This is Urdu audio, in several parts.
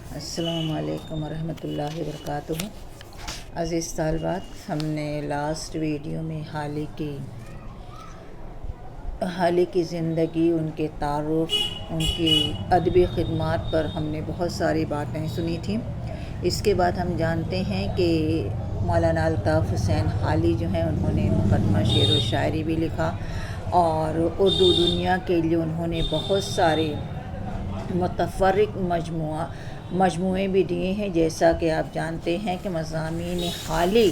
السلام علیکم ورحمۃ اللہ وبرکاتہ۔ عزیز طالبات، ہم نے لاسٹ ویڈیو میں حالی کی زندگی، ان کے تعارف، ان کی ادبی خدمات پر ہم نے بہت ساری باتیں سنی تھیں۔ اس کے بعد ہم جانتے ہیں کہ مولانا الطاف حسین حالی جو ہیں، انہوں نے مقدمہ شعر و شاعری بھی لکھا اور اردو دنیا کے لیے انہوں نے بہت سارے متفرق مجموعے بھی دیے ہیں۔ جیسا کہ آپ جانتے ہیں کہ مضامین حالی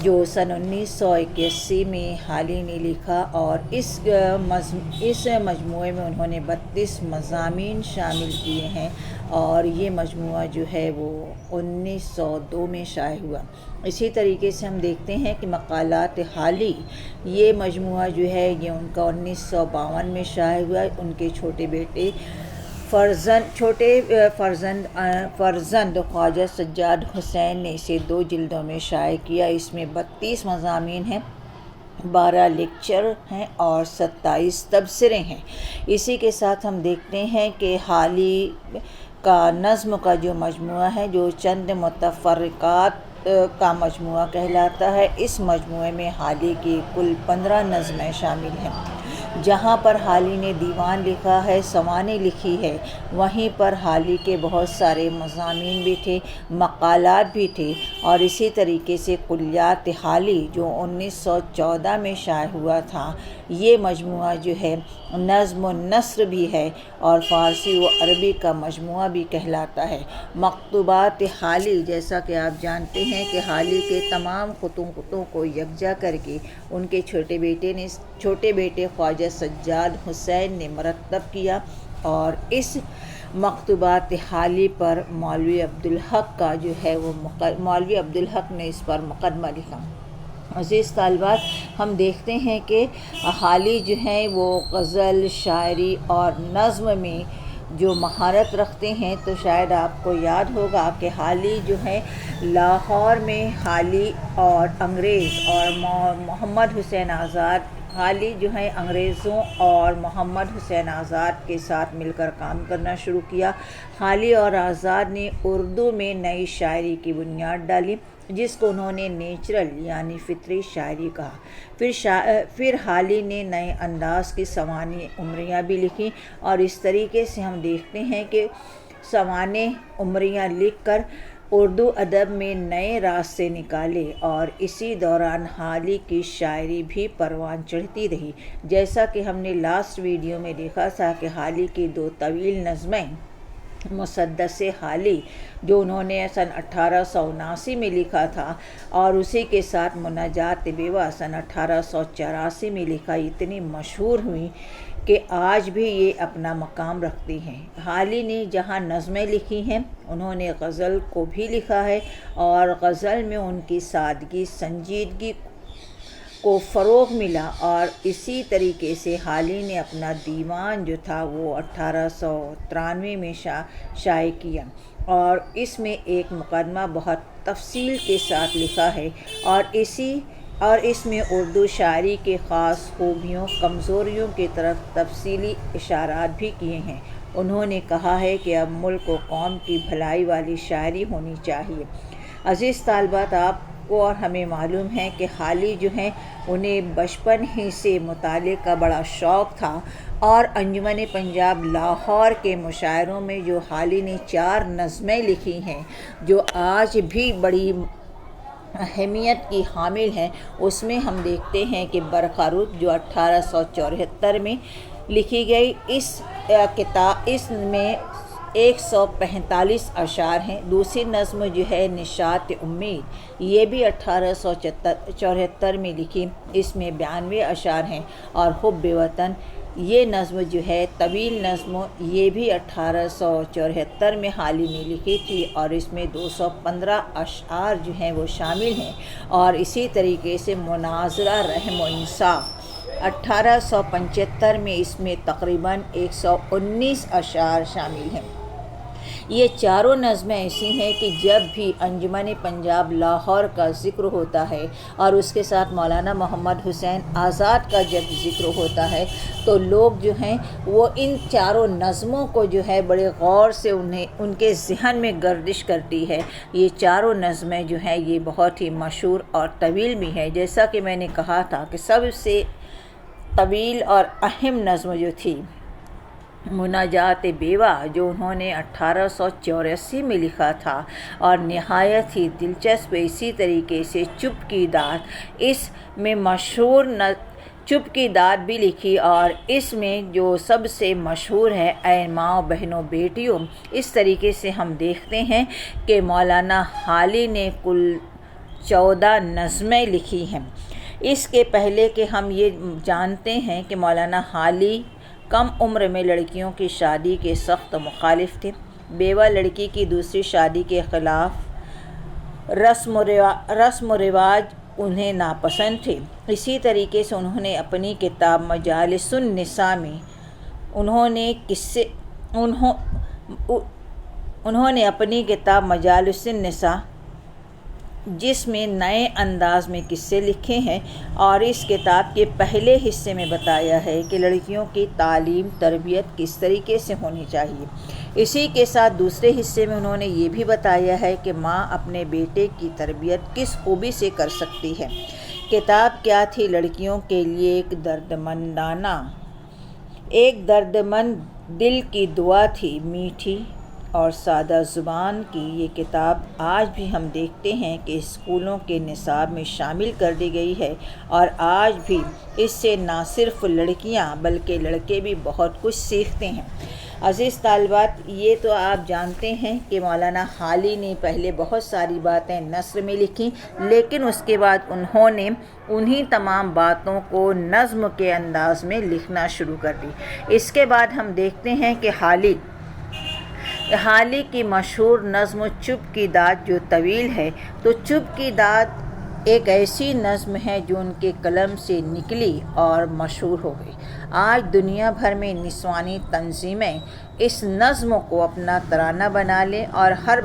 جو سن 1981 میں حالی نے لکھا، اور اس مجموعے میں انہوں نے 32 مضامین شامل کیے ہیں، اور یہ مجموعہ جو ہے وہ 1902 میں شائع ہوا۔ اسی طریقے سے ہم دیکھتے ہیں کہ مقالات حالی، یہ مجموعہ جو ہے یہ ان کا 1952 میں شائع ہوا۔ ان کے چھوٹے فرزند خواجہ سجاد حسین نے اسے 2 جلدوں میں شائع کیا۔ اس میں 32 مضامین ہیں، 12 لیکچر ہیں اور 27 تبصرے ہیں۔ اسی کے ساتھ ہم دیکھتے ہیں کہ حالی کا نظم کا جو مجموعہ ہے، جو چند متفرقات کا مجموعہ کہلاتا ہے، اس مجموعے میں حالی کی کل 15 نظمیں شامل ہیں۔ جہاں پر حالی نے دیوان لکھا ہے، سوانح لکھی ہے، وہیں پر حالی کے بہت سارے مضامین بھی تھے، مقالات بھی تھے، اور اسی طریقے سے کلیات حالی جو 1914 میں شائع ہوا تھا، یہ مجموعہ جو ہے نظم و نثر بھی ہے اور فارسی و عربی کا مجموعہ بھی کہلاتا ہے۔ مکتوبات حالی، جیسا کہ آپ جانتے ہیں کہ حالی کے تمام خطوں کو یکجا کر کے ان کے چھوٹے بیٹے خواجہ سجاد حسین نے مرتب کیا، اور اس مکتوبات حالی پر مولوی عبدالحق نے اس پر مقدمہ لکھا۔ عزیز طالبات، ہم دیکھتے ہیں کہ حالی جو ہیں وہ غزل، شاعری اور نظم میں جو مہارت رکھتے ہیں، تو شاید آپ کو یاد ہوگا کہ حالی جو ہے لاہور میں حالی اور انگریز اور محمد حسین آزاد، حالی جو ہے انگریزوں اور محمد حسین آزاد کے ساتھ مل کر کام کرنا شروع کیا۔ حالی اور آزاد نے اردو میں نئی شاعری کی بنیاد ڈالی، جس کو انہوں نے نیچرل یعنی فطری شاعری کہا۔ پھر حالی نے نئے انداز کی سوانح عمریاں بھی لکھی، اور اس طریقے سے ہم دیکھتے ہیں کہ سوانح عمریاں لکھ کر اردو ادب میں نئے راستے نکالے، اور اسی دوران حالی کی شاعری بھی پروان چڑھتی رہی۔ جیسا کہ ہم نے لاسٹ ویڈیو میں دیکھا تھا کہ حالی کی 2 طویل نظمیں، مسدس حالی جو انہوں نے سن 1879 میں لکھا تھا، اور اسی کے ساتھ مناجات بیوہ سن 1884 میں لکھا، اتنی مشہور ہوئی کہ آج بھی یہ اپنا مقام رکھتی ہیں۔ حالی نے جہاں نظمیں لکھی ہیں، انہوں نے غزل کو بھی لکھا ہے، اور غزل میں ان کی سادگی، سنجیدگی کو فروغ ملا، اور اسی طریقے سے حالی نے اپنا دیوان جو تھا وہ 1893 میں شائع کیا، اور اس میں ایک مقدمہ بہت تفصیل کے ساتھ لکھا ہے، اور اس میں اردو شاعری کے خاص خوبیوں، کمزوریوں کی طرف تفصیلی اشارات بھی کیے ہیں۔ انہوں نے کہا ہے کہ اب ملک و قوم کی بھلائی والی شاعری ہونی چاہیے۔ عزیز طالبات، آپ کو اور ہمیں معلوم ہے کہ حالی جو ہیں انہیں بچپن ہی سے مطالعے کا بڑا شوق تھا، اور انجمن پنجاب لاہور کے مشاعروں میں جو حالی نے 4 نظمیں لکھی ہیں، جو آج بھی بڑی اہمیت کی حامل ہیں، اس میں ہم دیکھتے ہیں کہ برقع رود جو 1874 میں لکھی گئی، اس میں 145 اشعار ہیں۔ دوسری نظم جو ہے نشاط امید، یہ بھی 1874 میں لکھی، اس میں 92 اشعار ہیں، اور حب وطن، یہ نظم جو ہے طویل نظم، یہ بھی 1874 میں حالی نے لکھی تھی، اور اس میں 215 اشعار جو ہیں وہ شامل ہیں۔ اور اسی طریقے سے مناظرہ رحم و انصاف 1875 میں، اس میں تقریباً 119 اشعار شامل ہیں۔ یہ چاروں نظمیں ایسی ہیں کہ جب بھی انجمن پنجاب لاہور کا ذکر ہوتا ہے اور اس کے ساتھ مولانا محمد حسین آزاد کا جب ذکر ہوتا ہے تو لوگ جو ہیں وہ ان چاروں نظموں کو جو ہے بڑے غور سے ان کے ذہن میں گردش کرتی ہے۔ یہ چاروں نظمیں جو ہیں یہ بہت ہی مشہور اور طویل بھی ہیں، جیسا کہ میں نے کہا تھا کہ سب سے طویل اور اہم نظم جو تھی مناجات بیوہ، جو انہوں نے 1884 میں لکھا تھا، اور نہایت ہی دلچسپ اسی طریقے سے چپ کی داد، اس میں مشہور چپ کی داد بھی لکھی، اور اس میں جو سب سے مشہور ہے اے ماں بہنوں بیٹیوں۔ اس طریقے سے ہم دیکھتے ہیں کہ مولانا حالی نے کل 14 نظمیں لکھی ہیں۔ اس کے پہلے کہ ہم یہ جانتے ہیں کہ مولانا حالی کم عمر میں لڑکیوں کی شادی کے سخت مخالف تھے، بیوہ لڑکی کی دوسری شادی کے خلاف رسم و رواج انہیں ناپسند تھے۔ اسی طریقے سے انہوں نے اپنی کتاب مجالس النساء میں انہوں نے اپنی کتاب مجالس النساء جس میں نئے انداز میں قصے لکھے ہیں، اور اس کتاب کے پہلے حصے میں بتایا ہے کہ لڑکیوں کی تعلیم تربیت کس طریقے سے ہونی چاہیے۔ اسی کے ساتھ دوسرے حصے میں انہوں نے یہ بھی بتایا ہے کہ ماں اپنے بیٹے کی تربیت کس خوبی سے کر سکتی ہے۔ کتاب کیا تھی؟ لڑکیوں کے لیے ایک دردمند دل کی دعا تھی، میٹھی اور سادہ زبان کی یہ کتاب آج بھی ہم دیکھتے ہیں کہ اسکولوں کے نصاب میں شامل کر دی گئی ہے، اور آج بھی اس سے نہ صرف لڑکیاں بلکہ لڑکے بھی بہت کچھ سیکھتے ہیں۔ عزیز طالبات، یہ تو آپ جانتے ہیں کہ مولانا حالی نے پہلے بہت ساری باتیں نثر میں لکھی، لیکن اس کے بعد انہوں نے انہی تمام باتوں کو نظم کے انداز میں لکھنا شروع کر دی۔ اس کے بعد ہم دیکھتے ہیں کہ حالی کی مشہور نظم چپ کی داد جو طویل ہے، تو چپ کی داد ایک ایسی نظم ہے جو ان کے قلم سے نکلی اور مشہور ہو گئی۔ آج دنیا بھر میں نسوانی تنظیمیں اس نظم کو اپنا ترانہ بنا لیں اور ہر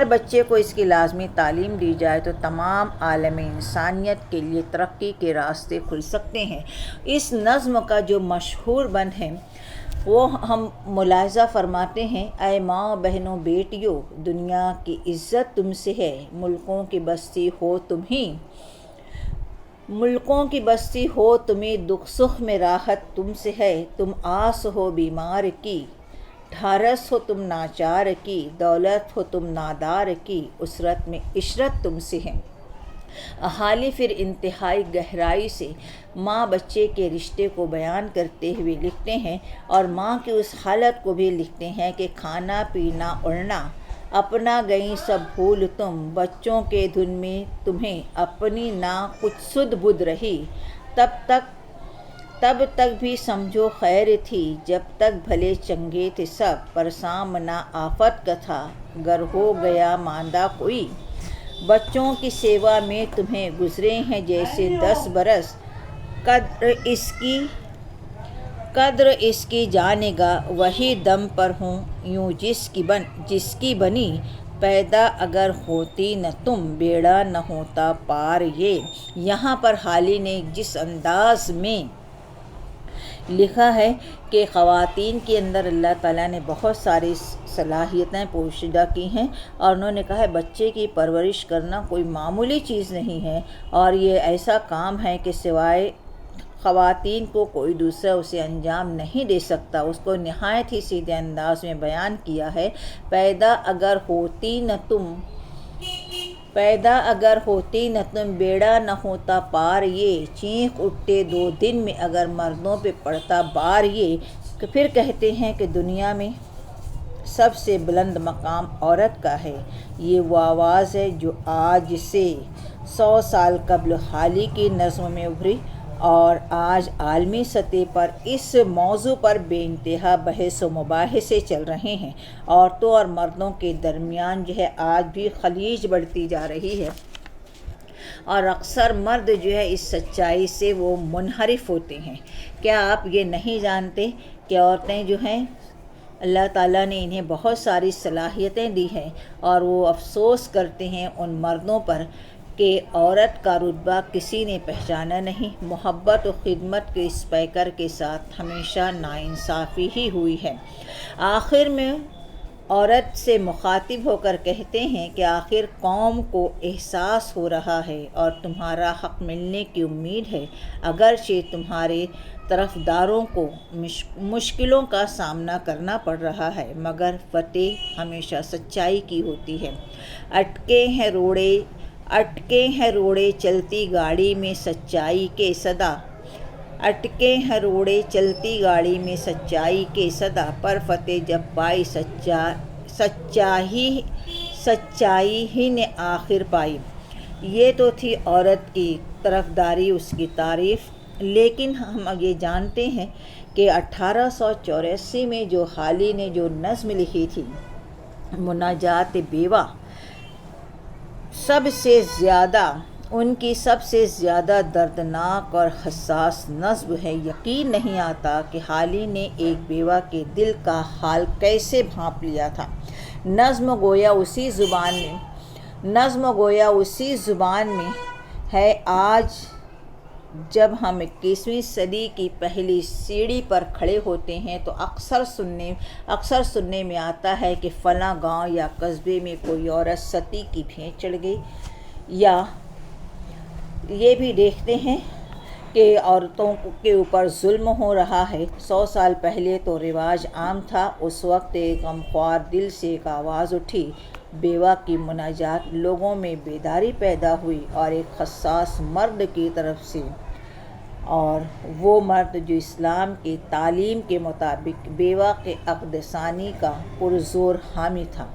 بچے کو اس کی لازمی تعلیم دی جائے تو تمام عالم انسانیت کے لیے ترقی کے راستے کھل سکتے ہیں۔ اس نظم کا جو مشہور بند ہے وہ ہم ملاحظہ فرماتے ہیں، اے ماں بہنوں بیٹیوں، دنیا کی عزت تم سے ہے، ملکوں کی بستی ہو تمہیں، دکھ سکھ میں راحت تم سے ہے، تم آس ہو بیمار کی، ڈھارس ہو تم ناچار کی، دولت ہو تم نادار کی، اسرت میں عشرت تم سے ہے۔ حالی پھر انتہائی گہرائی سے ماں بچے کے رشتے کو بیان کرتے ہوئے لکھتے ہیں، اور ماں کی اس حالت کو بھی لکھتے ہیں کہ کھانا پینا اڑنا اپنا گئی سب بھول تم، بچوں کے دھن میں تمہیں اپنی نہ کچھ سدھ بدھ رہی، تب تک بھی سمجھو خیر تھی، جب تک بھلے چنگے تھے سب، پر سامنا آفت کا تھا، گر ہو گیا ماندہ کوئی، بچوں کی سیوا میں تمہیں گزرے ہیں جیسے 10 برس، قدر اس کی جانے گا وہی دم پر ہوں یوں جس کی بنی، پیدا اگر ہوتی نہ تم، بیڑا نہ ہوتا پار یہ۔ یہاں پر حالی نے جس انداز میں لکھا ہے کہ خواتین کے اندر اللہ تعالیٰ نے بہت ساری صلاحیتیں پوشیدہ کی ہیں، اور انہوں نے کہا ہے بچے کی پرورش کرنا کوئی معمولی چیز نہیں ہے، اور یہ ایسا کام ہے کہ سوائے خواتین کو کوئی دوسرا اسے انجام نہیں دے سکتا۔ اس کو نہایت ہی سیدھے انداز میں بیان کیا ہے، پیدا اگر ہوتی نہ تم، بیڑا نہ ہوتا پار یہ، چینخ اٹھتے 2 دن میں اگر مردوں پہ پڑتا بار یہ۔ پھر کہتے ہیں کہ دنیا میں سب سے بلند مقام عورت کا ہے، یہ وہ آواز ہے جو آج سے 100 سال قبل حالی کی نظم میں ابھری، اور آج عالمی سطح پر اس موضوع پر بے انتہا بحث و مباحثے چل رہے ہیں۔ عورتوں اور مردوں کے درمیان جو ہے آج بھی خلیج بڑھتی جا رہی ہے، اور اکثر مرد جو ہے اس سچائی سے وہ منحرف ہوتے ہیں۔ کیا آپ یہ نہیں جانتے کہ عورتیں جو ہیں اللہ تعالیٰ نے انہیں بہت ساری صلاحیتیں دی ہیں، اور وہ افسوس کرتے ہیں ان مردوں پر کہ عورت کا رتبہ کسی نے پہچانا نہیں۔ محبت و خدمت کے اس پیکر کے ساتھ ہمیشہ ناانصافی ہی ہوئی ہے۔ آخر میں عورت سے مخاطب ہو کر کہتے ہیں کہ آخر قوم کو احساس ہو رہا ہے اور تمہارا حق ملنے کی امید ہے، اگرچہ تمہارے طرفداروں کو مشکلوں کا سامنا کرنا پڑ رہا ہے، مگر فتح ہمیشہ سچائی کی ہوتی ہے۔ اٹکے ہیں روڑے چلتی گاڑی میں سچائی کے صدا، اٹکے ہیں روڑے چلتی گاڑی میں سچائی کے صدا، پر فتح جب پائی سچائی ہی نے آخر پائی۔ یہ تو تھی عورت کی طرفداری، اس کی تعریف، لیکن ہم یہ جانتے ہیں کہ 1884 میں جو حالی نے جو نظم لکھی تھی مناجات بیوہ، ان کی سب سے زیادہ دردناک اور حساس نظم ہے۔ یقین نہیں آتا کہ حالی نے ایک بیوہ کے دل کا حال کیسے بھانپ لیا تھا۔ نظم گویا اسی زبان میں ہے۔ آج جب ہم 21ویں صدی کی پہلی سیڑھی پر کھڑے ہوتے ہیں تو اکثر سننے میں آتا ہے کہ فلاں گاؤں یا قصبے میں کوئی عورت ستی کی بھینٹ چڑھ گئی، یا یہ بھی دیکھتے ہیں کہ عورتوں کے اوپر ظلم ہو رہا ہے۔ 100 سال پہلے تو رواج عام تھا۔ اس وقت ایک غمخوار دل سے ایک آواز اٹھی، بیوہ کی مناجات، لوگوں میں بیداری پیدا ہوئی، اور ایک حساس مرد کی طرف سے، اور وہ مرد جو اسلام کی تعلیم کے مطابق بیوہ کے حق ثانی کا پرزور حامی تھا۔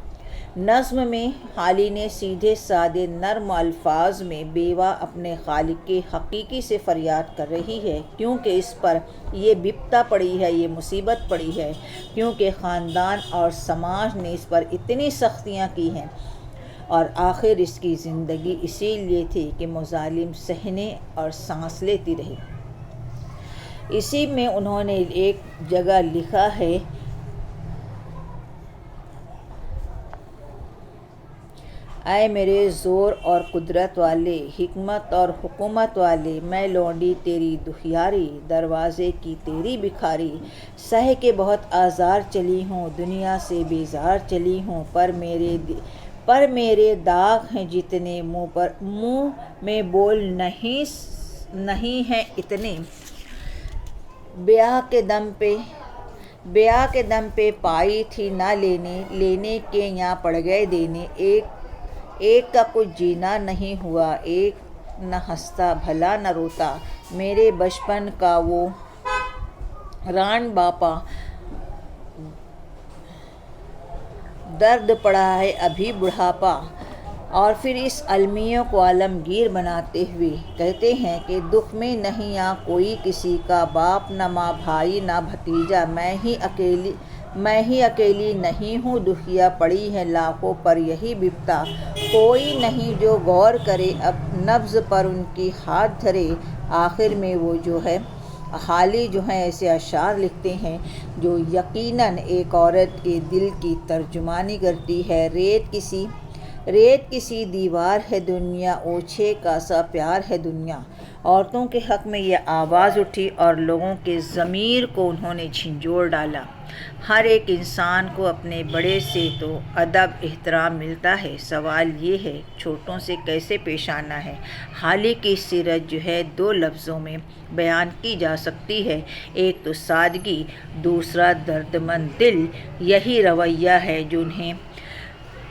نظم میں حالی نے سیدھے سادے نرم الفاظ میں بیوہ اپنے خالق کے حقیقی سے فریاد کر رہی ہے، کیونکہ اس پر یہ بپتا پڑی ہے، یہ مصیبت پڑی ہے، کیونکہ خاندان اور سماج نے اس پر اتنی سختیاں کی ہیں، اور آخر اس کی زندگی اسی لیے تھی کہ مظالم سہنے اور سانس لیتی رہی۔ اسی میں انہوں نے ایک جگہ لکھا ہے، اے میرے زور اور قدرت والے، حکمت اور حکومت والے، میں لونڈی تیری دکھیاری، دروازے کی تیری بکھاری، سہ کے بہت آزار چلی ہوں، دنیا سے بیزار چلی ہوں، پر میرے داغ ہیں جتنے، منہ میں بول نہیں ہیں اتنے، بیاہ کے دم پہ پائی تھی نہ لینے کے یاں پڑ گئے دینے، ایک کا کچھ جینا نہیں ہوا، ایک نہ ہنستا بھلا نہ روتا، میرے بچپن کا وہ ران باپا، درد پڑا ہے ابھی بڑھاپا۔ اور پھر اس المیوں کو عالمگیر بناتے ہوئے کہتے ہیں کہ دکھ میں نہیں یہاں کوئی کسی کا، باپ نہ ماں بھائی نہ بھتیجا، میں ہی اکیلی نہیں ہوں، دکھیا پڑی ہے لاکھوں پر یہی بپتا، کوئی نہیں جو غور کرے اب نبض پر ان کی ہاتھ دھرے۔ آخر میں وہ جو ہے حالی جو ہیں ایسے اشعار لکھتے ہیں جو یقیناً ایک عورت کے دل کی ترجمانی کرتی ہے۔ ریت کسی دیوار ہے دنیا، اوچھے کا سا پیار ہے دنیا۔ عورتوں کے حق میں یہ آواز اٹھی اور لوگوں کے ضمیر کو انہوں نے جھنجھوڑ ڈالا۔ ہر ایک انسان کو اپنے بڑے سے تو ادب احترام ملتا ہے، سوال یہ ہے چھوٹوں سے کیسے پیش آنا ہے۔ حالی کی سیرت جو ہے 2 لفظوں میں بیان کی جا سکتی ہے، ایک تو سادگی، دوسرا دردمند دل۔ یہی رویہ ہے جو انہیں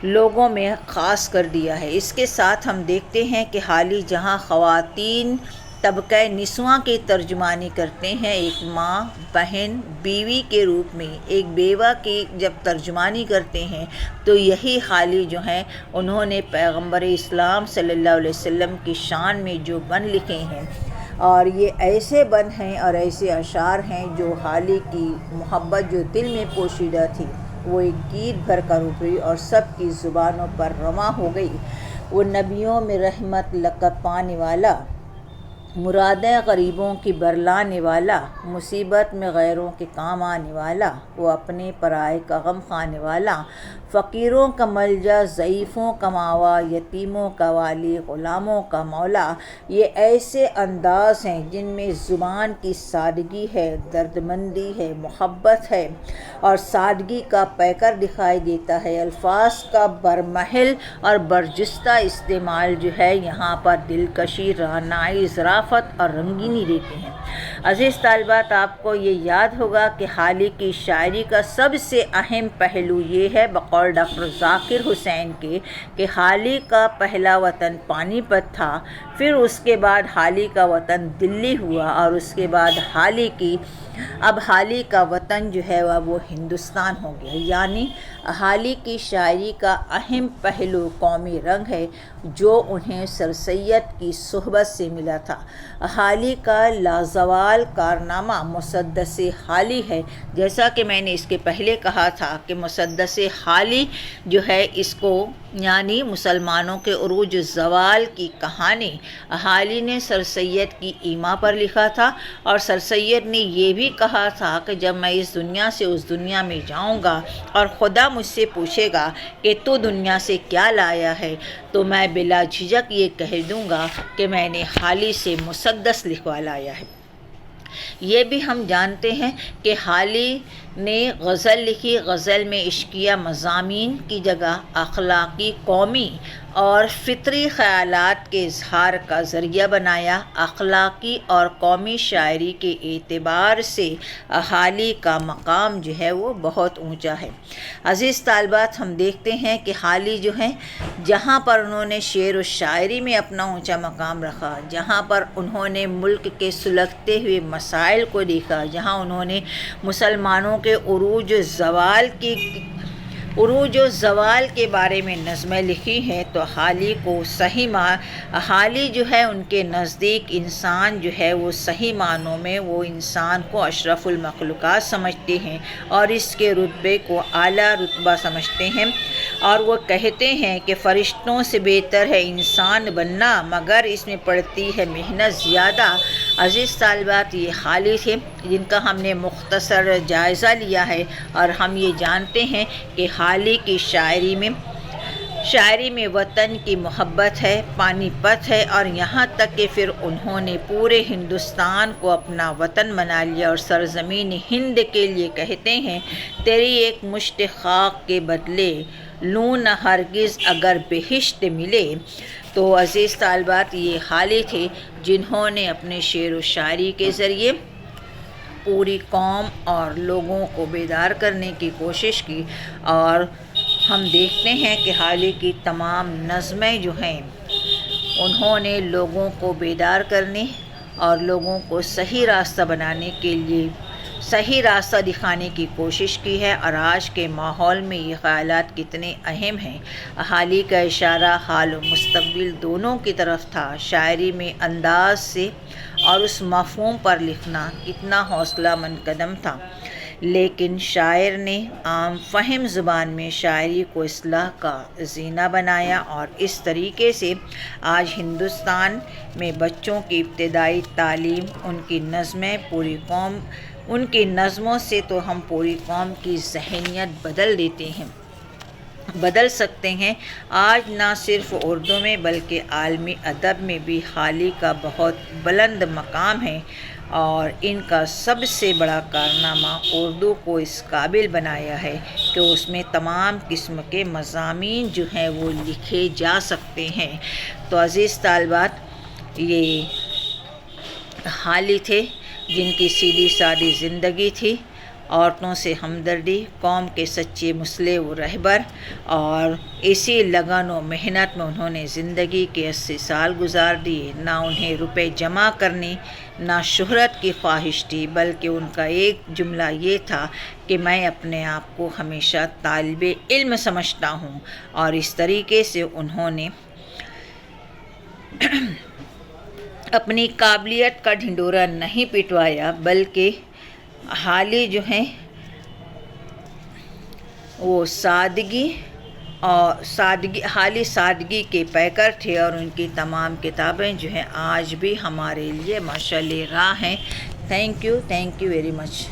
لوگوں میں خاص کر دیا ہے۔ اس کے ساتھ ہم دیکھتے ہیں کہ حالی جہاں خواتین طبقہ نسواں کی ترجمانی کرتے ہیں، ایک ماں، بہن، بیوی کے روپ میں ایک بیوہ کی جب ترجمانی کرتے ہیں، تو یہی حالی جو ہیں انہوں نے پیغمبر اسلام صلی اللہ علیہ وسلم کی شان میں جو بن لکھے ہیں، اور یہ ایسے بن ہیں اور ایسے اشعار ہیں جو حالی کی محبت جو دل میں پوشیدہ تھی وہ ایک گیت بھر کر ابھری اور سب کی زبانوں پر رواں ہو گئی۔ وہ نبیوں میں رحمت لقب پانے والا مرادیں غریبوں کی برلانے والا، مصیبت میں غیروں کے کام آنے والا، وہ اپنے پرائے کا غم کھانے والا، فقیروں کا ملجا، ضعیفوں کا ماوا، یتیموں کا والی، غلاموں کا مولا۔ یہ ایسے انداز ہیں جن میں زبان کی سادگی ہے، دردمندی ہے، محبت ہے اور سادگی کا پیکر دکھائی دیتا ہے۔ الفاظ کا برمحل اور برجستہ استعمال جو ہے یہاں پر دلکشی، رعنائی، ظرافت اور رنگینی دیتے ہیں۔ عزیز طالبات، آپ کو یہ یاد ہوگا کہ حالی کی شاعری کا سب سے اہم پہلو یہ ہے بقول ڈاکٹر ذاکر حسین کے کہ حالی کا پہلا وطن پانی پت تھا، پھر اس کے بعد حالی کا وطن دلی ہوا اور اس کے بعد اب حالی کا وطن جو ہے وہ ہندوستان ہو گیا۔ یعنی حالی کی شاعری کا اہم پہلو قومی رنگ ہے جو انہیں سر سید کی صحبت سے ملا تھا۔ حالی کا لازوال کارنامہ مسدس حالی ہے۔ جیسا کہ میں نے اس کے پہلے کہا تھا کہ مسدس حالی جو ہے اس کو یعنی مسلمانوں کے عروج زوال کی کہانی حالی نے سر سید کی ایما پر لکھا تھا، اور سر سید نے یہ بھی کہا تھا کہ جب میں اس دنیا سے اس دنیا میں جاؤں گا اور خدا مجھ سے پوچھے گا کہ تو دنیا سے کیا لایا ہے، تو میں بلا جھجک یہ کہہ دوں گا کہ میں نے حالی سے مسدس لکھوا لایا ہے۔ یہ بھی ہم جانتے ہیں کہ حالی نے غزل لکھی، غزل میں عشقیہ مضامین کی جگہ اخلاقی، قومی اور فطری خیالات کے اظہار کا ذریعہ بنایا۔ اخلاقی اور قومی شاعری کے اعتبار سے حالی کا مقام جو ہے وہ بہت اونچا ہے۔ عزیز طالبات، ہم دیکھتے ہیں کہ حالی جو ہیں جہاں پر انہوں نے شعر و شاعری میں اپنا اونچا مقام رکھا، جہاں پر انہوں نے ملک کے سلگتے ہوئے مسائل کو دیکھا، جہاں انہوں نے مسلمانوں کے عروج و زوال کے بارے میں نظمیں لکھی ہیں، تو حالی جو ہے ان کے نزدیک انسان جو ہے وہ صحیح معنوں میں وہ انسان کو اشرف المخلوقات سمجھتے ہیں اور اس کے رتبے کو اعلیٰ رتبہ سمجھتے ہیں، اور وہ کہتے ہیں کہ فرشتوں سے بہتر ہے انسان بننا مگر اس میں پڑتی ہے محنت زیادہ۔ عزیز طالبات، یہ حالی تھے جن کا ہم نے مختصر جائزہ لیا ہے، اور ہم یہ جانتے ہیں کہ حالی کی شاعری میں وطن کی محبت ہے، پانی پت ہے، اور یہاں تک کہ پھر انہوں نے پورے ہندوستان کو اپنا وطن بنا لیا اور سرزمین ہند کے لیے کہتے ہیں تیری ایک مشت خاک کے بدلے لوں نہ ہرگز اگر بہشت ملے۔ تو عزیز طالبات، یہ حالی تھے جنہوں نے اپنے شعر و شاعری کے ذریعے پوری قوم اور لوگوں کو بیدار کرنے کی کوشش کی، اور ہم دیکھتے ہیں کہ حالی کی تمام نظمیں جو ہیں انہوں نے لوگوں کو بیدار کرنے اور لوگوں کو صحیح راستہ بنانے کے لیے صحیح راستہ دکھانے کی کوشش کی ہے، اور آج کے ماحول میں یہ خیالات کتنے اہم ہیں۔ حالی کا اشارہ حال و مستقبل دونوں کی طرف تھا۔ شاعری میں انداز سے اور اس مفہوم پر لکھنا کتنا حوصلہ مند قدم تھا، لیکن شاعر نے عام فہم زبان میں شاعری کو اصلاح کا زینہ بنایا، اور اس طریقے سے آج ہندوستان میں بچوں کی ابتدائی تعلیم، ان کی نظموں سے تو ہم پوری قوم کی ذہنیت بدل سکتے ہیں۔ آج نہ صرف اردو میں بلکہ عالمی ادب میں بھی حالی کا بہت بلند مقام ہے، اور ان کا سب سے بڑا کارنامہ اردو کو اس قابل بنایا ہے کہ اس میں تمام قسم کے مضامین جو ہیں وہ لکھے جا سکتے ہیں۔ تو عزیز طالبات، یہ حالی تھے جن کی سیدھی سادی زندگی تھی، عورتوں سے ہمدردی، قوم کے سچے مصلح و رہبر، اور اسی لگن و محنت میں انہوں نے زندگی کے 80 سال گزار دیے۔ نہ انہیں روپے جمع کرنے، نہ شہرت کی خواہش تھی، بلکہ ان کا ایک جملہ یہ تھا کہ میں اپنے آپ کو ہمیشہ طالب علم سمجھتا ہوں، اور اس طریقے سے انہوں نے اپنی قابلیت کا ڈھنڈورا نہیں پٹوایا، بلکہ حالی جو ہیں وہ سادگی اور حالی سادگی کے پیکر تھے، اور ان کی تمام کتابیں جو ہیں آج بھی ہمارے لیے مشعل راہ ہیں۔ Thank you very much.